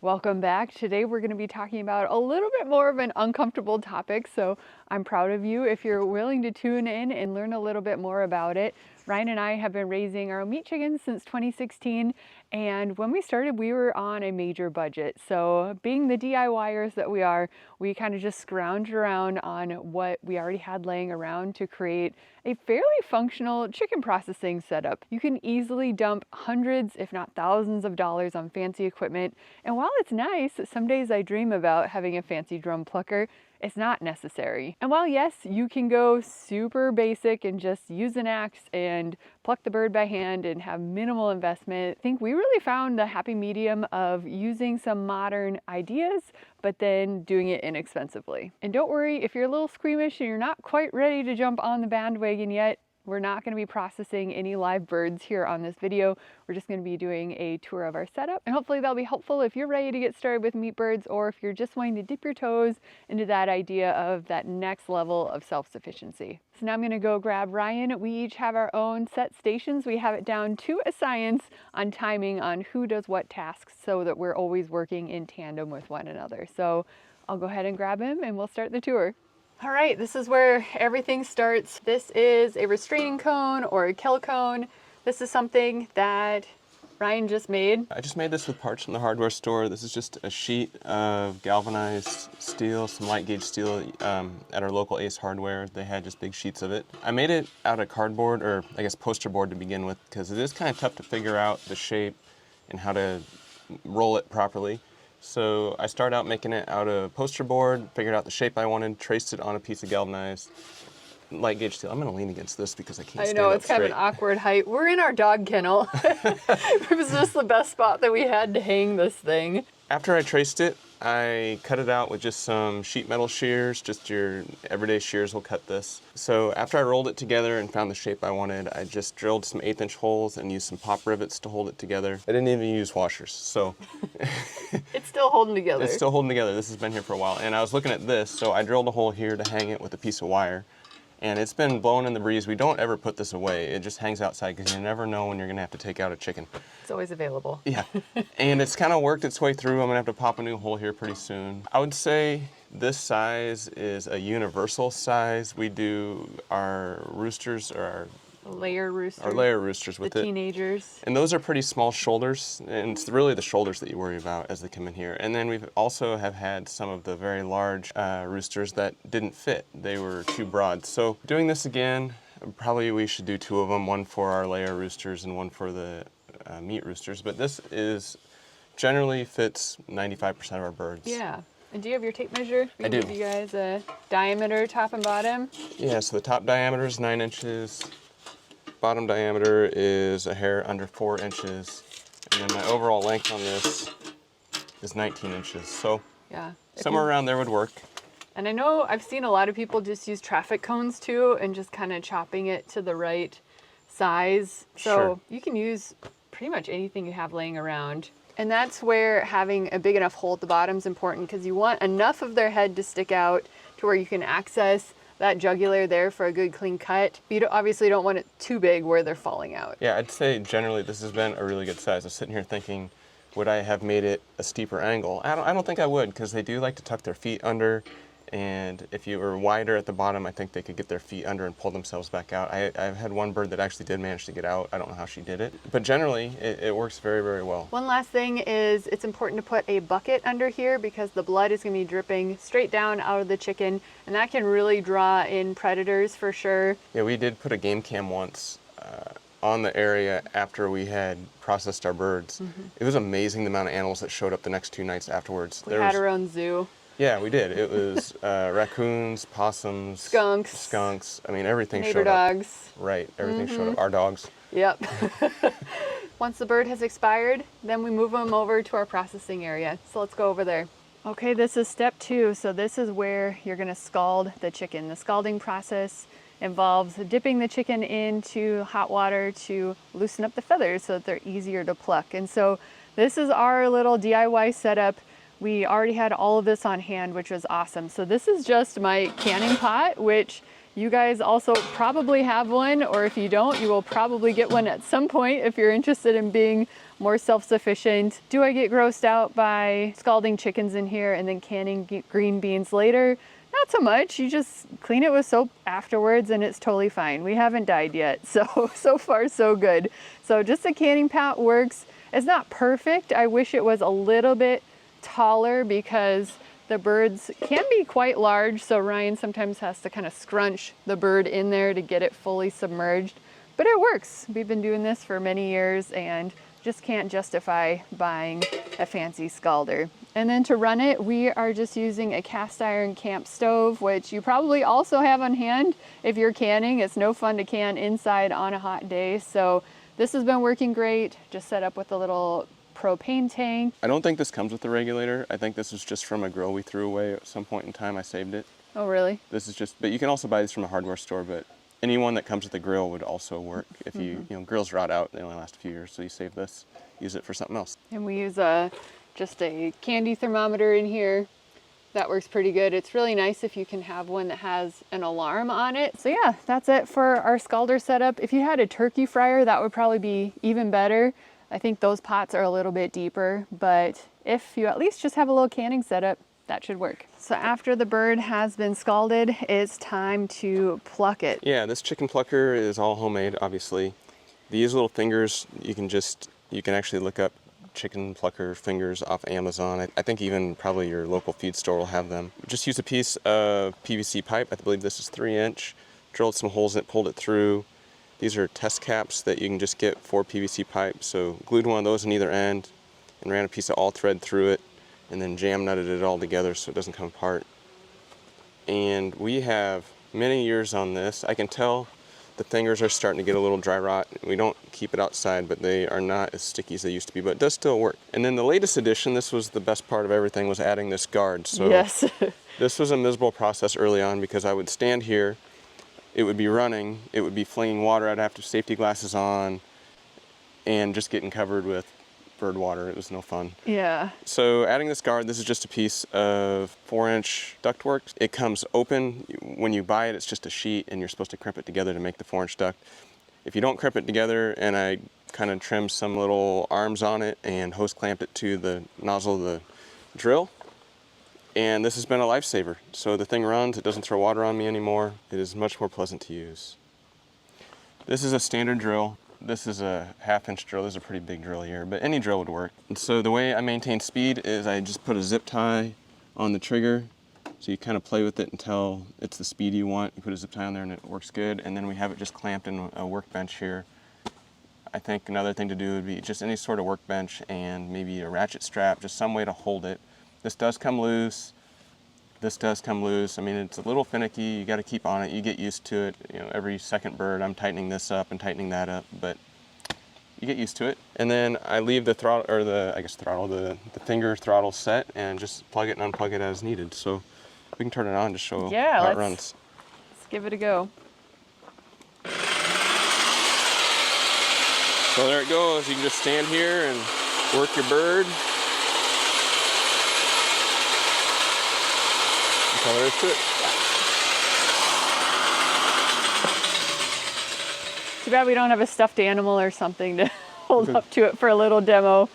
Welcome back. Today we're going to be talking about a little bit more of an uncomfortable topic, so I'm proud of you if you're willing to tune in and learn a little bit more about it. Ryan and I have been raising our meat chickens since 2016, and when we started we were on a major budget. So being the DIYers that we are, we kind of just scrounged around on what we already had laying around to create a fairly functional chicken processing setup. You can easily dump hundreds, if not thousands of dollars on fancy equipment, and while it's nice, some days I dream about having a fancy drum plucker. It's not necessary. And while yes, you can go super basic and just use an axe and pluck the bird by hand and have minimal investment, I think we really found the happy medium of using some modern ideas, but then doing it inexpensively. And don't worry, if you're a little squeamish and you're not quite ready to jump on the bandwagon yet, we're not going to be processing any live birds here on this video. We're just going to be doing a tour of our setup, and hopefully that'll be helpful if you're ready to get started with meat birds, or if you're just wanting to dip your toes into that idea of that next level of self-sufficiency. So now I'm going to go grab Ryan. We each have our own set stations. We have it down to a science on timing on who does what tasks so that we're always working in tandem with one another. So I'll go ahead and grab him and we'll start the tour. All right, this is where everything starts. This is a restraining cone or a kill cone. This is something that Ryan just made. I just made this with parts from the hardware store. This is just a sheet of galvanized steel, some light gauge steel at our local Ace Hardware. They had just big sheets of it. I made it out of cardboard, or I guess poster board to begin with, because it is kind of tough to figure out the shape and how to roll it properly. So I started out making it out of poster board, figured out the shape I wanted, traced it on a piece of galvanized light gauge steel. I'm gonna lean against this because I can't stand up straight. I know, it's kind of an awkward height. We're in our dog kennel. It was just the best spot that we had to hang this thing. After I traced it, I cut it out with just some sheet metal shears. Just your everyday shears will cut this. So after I rolled it together and found the shape I wanted, I just drilled some 1/8" holes and used some pop rivets to hold it together. I didn't even use washers, so. It's still holding together. It's still holding together. This has been here for a while. And I was looking at this, so I drilled a hole here to hang it with a piece of wire. And it's been blowing in the breeze. We don't ever put this away. It just hangs outside because you never know when you're gonna have to take out a chicken. It's always available. Yeah, and it's kind of worked its way through. I'm gonna have to pop a new hole here pretty soon. I would say this size is a universal size. We do our roosters, or our layer roosters with the teenagers. And those are pretty small shoulders, and it's really the shoulders that you worry about as they come in here. And then we've also have had some of the very large roosters that didn't fit. They were too broad. So doing this again, probably we should do 2 of them, one for our layer roosters and one for the meat roosters. But this is generally fits 95% of our birds. Yeah. And do you have your tape measure? I do. Give you guys a diameter, top and bottom. Yeah, so the top diameter is 9 inches. Bottom diameter is a hair under 4 inches, and then my overall length on this is 19 inches. So yeah, somewhere around there would work. And I know I've seen a lot of people just use traffic cones too, and just kind of chopping it to the right size. So sure, you can use pretty much anything you have laying around. And that's where having a big enough hole at the bottom is important, because you want enough of their head to stick out to where you can access that jugular there for a good clean cut. But you obviously don't want it too big where they're falling out. Yeah, I'd say generally this has been a really good size. I was sitting here thinking, would I have made it a steeper angle? I don't think I would, because they do like to tuck their feet under. And if you were wider at the bottom, I think they could get their feet under and pull themselves back out. I've had one bird that actually did manage to get out. I don't know how she did it. But generally, it works very, very well. One last thing is it's important to put a bucket under here, because the blood is going to be dripping straight down out of the chicken, and that can really draw in predators for sure. Yeah, we did put a game cam once on the area after we had processed our birds. It was amazing the amount of animals that showed up the next 2 nights afterwards. We had our own zoo. Yeah, we did. It was raccoons, possums, skunks. I mean, everything showed up. Neighbor dogs. Right, everything showed up. Our dogs. Yep. Once the bird has expired, then we move them over to our processing area. So let's go over there. Okay, this is step 2. So this is where you're going to scald the chicken. The scalding process involves dipping the chicken into hot water to loosen up the feathers so that they're easier to pluck. And so this is our little DIY setup. We already had all of this on hand, which was awesome. So this is just my canning pot, which You guys also probably have one, or if you don't, you will probably get one at some point if you're interested in being more self-sufficient. Do I get grossed out by scalding chickens in here and then canning green beans later? Not so much. You just clean it with soap afterwards and it's totally fine. We haven't died yet, so far so good. So just a canning pot works. It's not perfect. I wish it was a little bit taller because the birds can be quite large, so Ryan sometimes has to kind of scrunch the bird in there to get it fully submerged. But it works. We've been doing this for many years and just can't justify buying a fancy scalder. And then to run it, we are just using a cast iron camp stove, which you probably also have on hand if you're canning. It's no fun to can inside on a hot day, so this has been working great. Just set up with a little propane tank. I don't think this comes with the regulator. I think this is just from a grill we threw away at some point in time. I saved it. Oh, really? This is just, but you can also buy these from a hardware store, but anyone that comes with a grill would also work. If you know, grills rot out, they only last a few years, so you save this, use it for something else. And we use just a candy thermometer in here. That works pretty good. It's really nice if you can have one that has an alarm on it. So yeah, that's it for our scalder setup. If you had a turkey fryer, that would probably be even better. I think those pots are a little bit deeper, but if you at least just have a little canning setup, that should work. So after the bird has been scalded, it's time to pluck it. Yeah, this chicken plucker is all homemade, obviously. These little fingers, you can actually look up chicken plucker fingers off Amazon. I think even probably your local feed store will have them. Just use a piece of PVC pipe. I believe this is 3-inch. Drilled some holes in it, pulled it through. These are test caps that you can just get for PVC pipe. So glued one of those on either end and ran a piece of all thread through it and then jam nutted it all together so it doesn't come apart. And we have many years on this. I can tell the fingers are starting to get a little dry rot. We don't keep it outside, but they are not as sticky as they used to be, but it does still work. And then the latest addition, this was the best part of everything, was adding this guard. So yes. This was a miserable process early on because I would stand here, it would be running, it would be flinging water, I'd have to have safety glasses on and just getting covered with bird water. It was no fun. Yeah. So adding this guard, this is just a piece of 4-inch ductwork. It comes open. When you buy it, it's just a sheet and you're supposed to crimp it together to make the 4-inch duct. If you don't crimp it together, and I kind of trimmed some little arms on it and hose clamped it to the nozzle of the drill, and this has been a lifesaver. So the thing runs, it doesn't throw water on me anymore. It is much more pleasant to use. This is a standard drill. This is a 1/2-inch drill. This is a pretty big drill here, but any drill would work. And so the way I maintain speed is I just put a zip tie on the trigger. So you kind of play with it until it's the speed you want. You put a zip tie on there and it works good. And then we have it just clamped in a workbench here. I think another thing to do would be just any sort of workbench and maybe a ratchet strap, just some way to hold it. This does come loose. This does come loose. I mean, it's a little finicky. You got to keep on it. You get used to it. You know, every second bird, I'm tightening this up and tightening that up, but you get used to it. And then I leave the throttle, or the finger throttle set and just plug it and unplug it as needed. So we can turn it on to show how it runs. Let's give it a go. So there it goes. You can just stand here and work your bird. That's all there is to it. Too bad we don't have a stuffed animal or something to hold up to it for a little demo.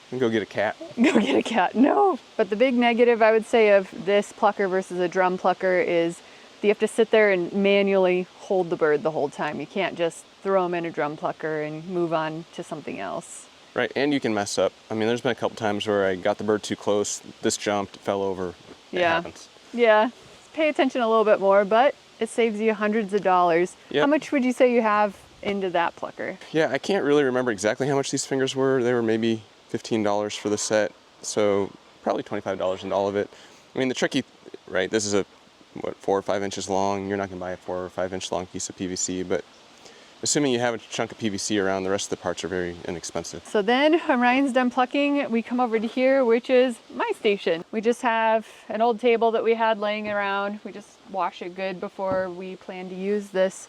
And go get a cat. Go get a cat, no. But the big negative I would say of this plucker versus a drum plucker is you have to sit there and manually hold the bird the whole time. You can't just throw them in a drum plucker and move on to something else. Right, and you can mess up. I mean, there's been a couple times where I got the bird too close, this jumped, fell over. It happens. Yeah, pay attention a little bit more, but it saves you hundreds of dollars. Yep. How much would you say you have into that plucker? Yeah, I can't really remember exactly how much these fingers were. They were maybe $15 for the set, so probably $25 into all of it. I mean, the tricky, right, this is 4 or 5 inches long. You're not gonna buy a 4 or 5 inch long piece of PVC, but assuming you have a chunk of PVC around, the rest of the parts are very inexpensive. So then when Ryan's done plucking, we come over to here, which is my station. We just have an old table that we had laying around. We just wash it good before we plan to use this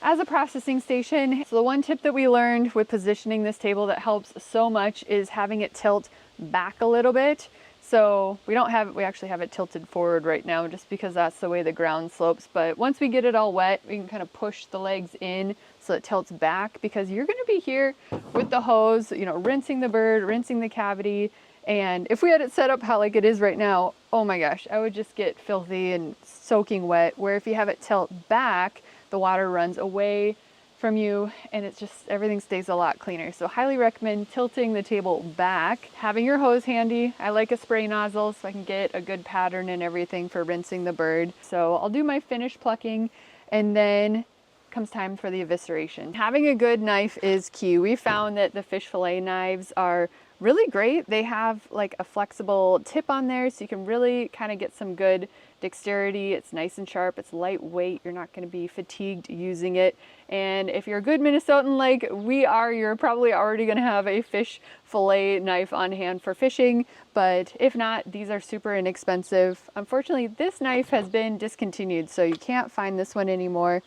as a processing station. So the one tip that we learned with positioning this table that helps so much is having it tilt back a little bit. So we actually have it tilted forward right now just because that's the way the ground slopes. But once we get it all wet, we can kind of push the legs in so it tilts back, because you're going to be here with the hose, you know, rinsing the bird, rinsing the cavity. And if we had it set up how like it is right now, oh my gosh, I would just get filthy and soaking wet. Where if you have it tilt back, the water runs away from you and it's just, everything stays a lot cleaner. So highly recommend tilting the table back, having your hose handy. I like a spray nozzle so I can get a good pattern and everything for rinsing the bird. So I'll do my finish plucking, and then comes time for the evisceration. Having a good knife is key. We found that the fish fillet knives are really great. They have like a flexible tip on there so you can really kind of get some good dexterity. It's nice and sharp, it's lightweight, you're not going to be fatigued using it. And if you're a good Minnesotan like we are, you're probably already going to have a fish fillet knife on hand for fishing. But if not, these are super inexpensive. Unfortunately, this knife has been discontinued, so you can't find this one anymore.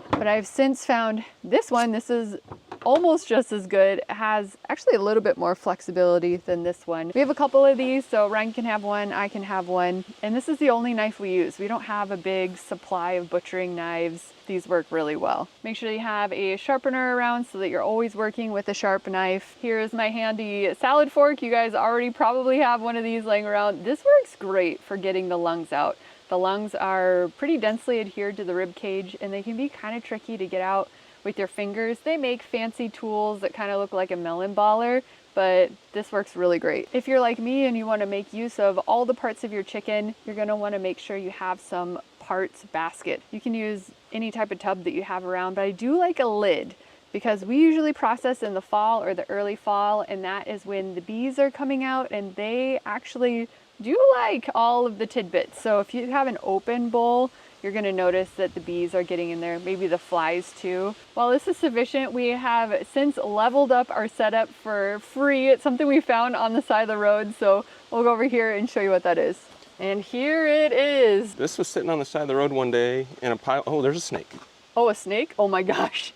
But I've since found this one. This is almost just as good. It has actually a little bit more flexibility than this one. We have a couple of these, so Ryan can have one, I can have one. And this is the only knife we use. We don't have a big supply of butchering knives. These work really well. Make sure you have a sharpener around so that you're always working with a sharp knife. Here's my handy salad fork. You guys already probably have one of these laying around. This works great for getting the lungs out. The lungs are pretty densely adhered to the rib cage and they can be kind of tricky to get out with your fingers. They make fancy tools that kind of look like a melon baller, but this works really great. If you're like me and you want to make use of all the parts of your chicken, you're going to want to make sure you have some parts basket. You can use any type of tub that you have around, but I do like a lid because we usually process in the fall or the early fall, and that is when the bees are coming out and they actually do like all of the tidbits. So if you have an open bowl, you're going to notice that the bees are getting in there, maybe the flies too. While this is sufficient, we have since leveled up our setup for free. It's something we found on the side of the road, so we'll go over here and show you what that is. And here it is. This was sitting on the side of the road one day in a pile. Oh, there's a snake. Oh, a snake? Oh my gosh.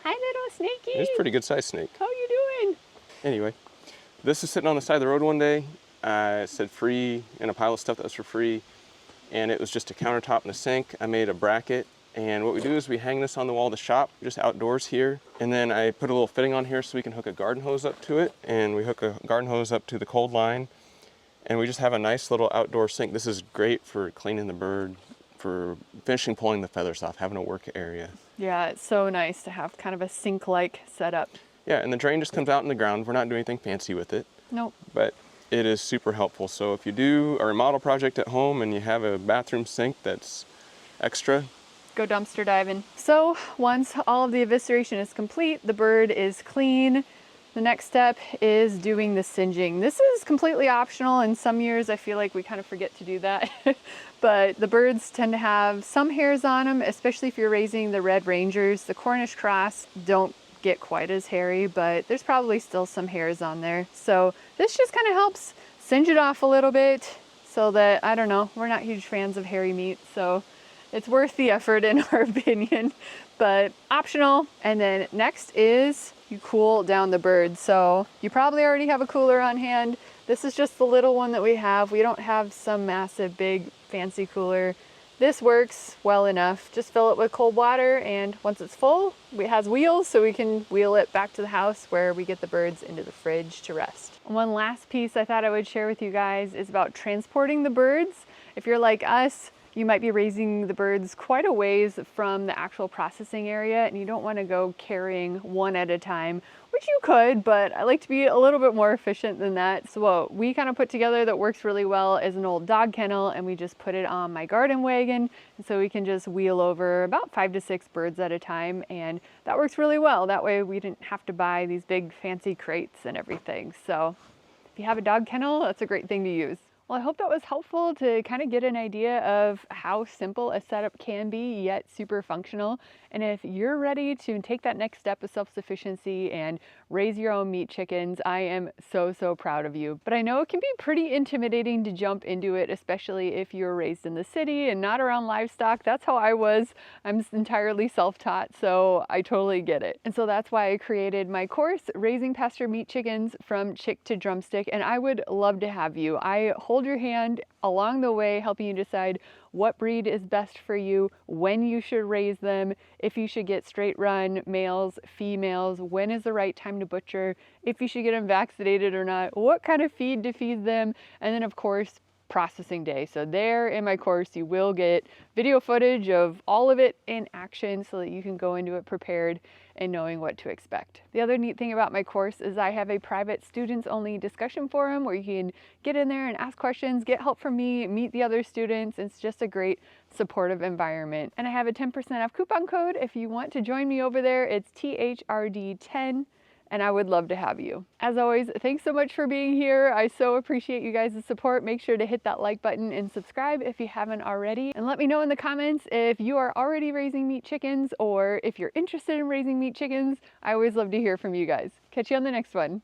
Hi, little snakey. It's a pretty good sized snake. How you doing? Anyway, this is sitting on the side of the road one day. It said free in a pile of stuff that was for free. And it was just a countertop and a sink. I made a bracket. And what we do is we hang this on the wall of the shop, just outdoors here. And then I put a little fitting on here so we can hook a garden hose up to it. And we hook a garden hose up to the cold line. And we just have a nice little outdoor sink. This is great for cleaning the bird, for finishing pulling the feathers off, having a work area. Yeah, it's so nice to have kind of a sink-like setup. Yeah, and the drain just comes out in the ground. We're not doing anything fancy with it. Nope. But it is super helpful. So if you do a remodel project at home and you have a bathroom sink that's extra, go dumpster diving. So once all of the evisceration is complete, the bird is clean. The next step is doing the singeing. This is completely optional. In some years, I feel like we kind of forget to do that. But the birds tend to have some hairs on them, especially if you're raising the Red Rangers. The Cornish cross don't get quite as hairy, but there's probably still some hairs on there. So this just kind of helps singe it off a little bit so that, I don't know, we're not huge fans of hairy meat, so it's worth the effort in our opinion, but optional. And then next is you cool down the bird. So you probably already have a cooler on hand. This is just the little one that we have. We don't have some massive, big, fancy cooler. This works well enough. Just fill it with cold water, and once it's full, it has wheels, so we can wheel it back to the house where we get the birds into the fridge to rest. One last piece I thought I would share with you guys is about transporting the birds. If you're like us, you might be raising the birds quite a ways from the actual processing area, and you don't want to go carrying one at a time, which you could, but I like to be a little bit more efficient than that. So what we kind of put together that works really well is an old dog kennel, and we just put it on my garden wagon, and so we can just wheel over about 5 to 6 birds at a time, and that works really well. That way we didn't have to buy these big fancy crates and everything. So if you have a dog kennel, that's a great thing to use. Well, I hope that was helpful to kind of get an idea of how simple a setup can be, yet super functional. And if you're ready to take that next step of self-sufficiency and raise your own meat chickens, I am so, so proud of you. But I know it can be pretty intimidating to jump into it, especially if you're raised in the city and not around livestock. That's how I was. I'm entirely self-taught, so I totally get it. And so that's why I created my course, Raising Pasture Meat Chickens from Chick to Drumstick, and I would love to have you. I hold your hand along the way, helping you decide what breed is best for you, when you should raise them, if you should get straight run, males, females, when is the right time to butcher, if you should get them vaccinated or not, what kind of feed to feed them, and then of course, processing day. So there in my course, you will get video footage of all of it in action so that you can go into it prepared and knowing what to expect. The other neat thing about my course is I have a private students only discussion forum where you can get in there and ask questions, get help from me, meet the other students. It's just a great supportive environment. And I have a 10% off coupon code if you want to join me over there. It's THRD10. And I would love to have you. As always, thanks so much for being here. I so appreciate you guys' support. Make sure to hit that like button and subscribe if you haven't already. And let me know in the comments if you are already raising meat chickens or if you're interested in raising meat chickens. I always love to hear from you guys. Catch you on the next one.